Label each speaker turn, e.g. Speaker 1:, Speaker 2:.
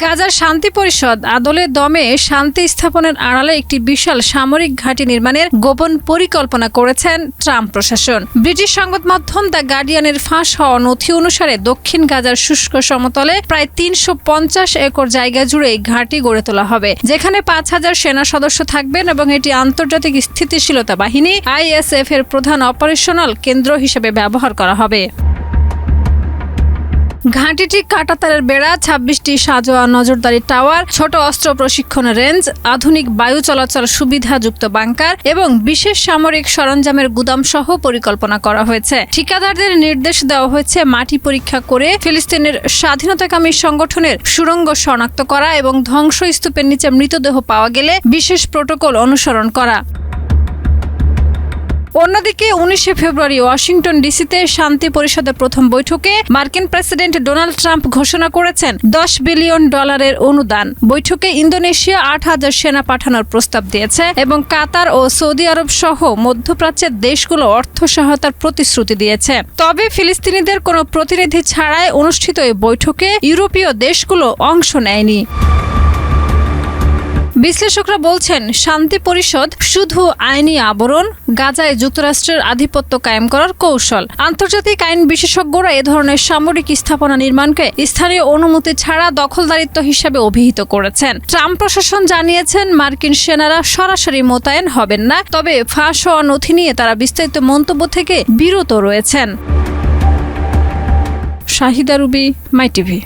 Speaker 1: গাজার শান্তি পরিষদ আদলে দমে শান্তি স্থাপনের আড়ালে একটি বিশাল সামরিক ঘাঁটি নির্মাণের গোপন পরিকল্পনা করেছেন ট্রাম্প প্রশাসন। ব্রিটিশ সংবাদ মাধ্যম দ্য গার্ডিয়ানের ফাঁস হওয়া নথি অনুসারে দক্ষিণ গাজার শুষ্ক সমতলে প্রায় ৩৫০ একর জায়গা জুড়ে এই ঘাঁটি গড়ে তোলা হবে, যেখানে ৫,০০০ সেনা সদস্য থাকবেন এবং এটি আন্তর্জাতিক স্থিতিশীলতা বাহিনী ISF এর প্রধান অপারেশনাল কেন্দ্র হিসেবে ব্যবহার করা হবে। ঘাঁটিটি কাঁটাতারের বেড়া, ২৬টি সাজোয়া নজরদারি টাওয়ার, ছোট অস্ত্র প্রশিক্ষণ রেঞ্জ, আধুনিক বায়ু চলাচল সুবিধাযুক্ত বাংকার এবং বিশেষ সামরিক সরঞ্জামের গুদাম সহ পরিকল্পনা করা হয়েছে। ঠিকাদারদের নির্দেশ দেওয়া হয়েছে মাটি পরীক্ষা করে ফিলিস্তিনের স্বাধীনতাকামী সংগঠনের সুড়ঙ্গ শনাক্ত করা এবং ধ্বংসস্তূপের নিচে মৃতদেহ পাওয়া গেলে বিশেষ প্রোটোকল অনুসরণ করা। অন্যদিকে ১৯ ফেব্রুয়ারি ওয়াশিংটন ডিসিতে শান্তি পরিষদের প্রথম বৈঠকে মার্কিন প্রেসিডেন্ট ডোনাল্ড ট্রাম্প ঘোষণা করেছেন $10 বিলিয়ন অনুদান। বৈঠকে ইন্দোনেশিয়া ৮,০০০ সেনা পাঠানোর প্রস্তাব দিয়েছে এবং কাতার ও সৌদি আরব সহ মধ্যপ্রাচ্যের দেশগুলো অর্থ সহায়তার প্রতিশ্রুতি দিয়েছে। তবে ফিলিস্তিনিদের কোনো প্রতিনিধি ছাড়াই অনুষ্ঠিত এই বৈঠকে ইউরোপীয় দেশগুলো অংশ নেয়নি। বিশ্লেষকরা বলছেন, শান্তি পরিষদ শুধু আইনি আবরণ, গাজায় যুক্তরাষ্ট্রের আধিপত্য কায়েম করার কৌশল। আন্তর্জাতিক আইন বিশেষজ্ঞরা এ ধরনের সামরিক স্থাপনা নির্মাণকে স্থানীয় অনুমতি ছাড়া দখলদারিত্ব হিসেবে অভিহিত করেছেন। ট্রাম্প প্রশাসন জানিয়েছেন, মার্কিন সেনারা সরাসরি মোতায়েন হবেন না, তবে ফাঁস হওয়া নথি নিয়ে তারা বিস্তারিত মন্তব্য থেকে বিরত রয়েছেন। শাহিদা রুবি, মাই টিভি।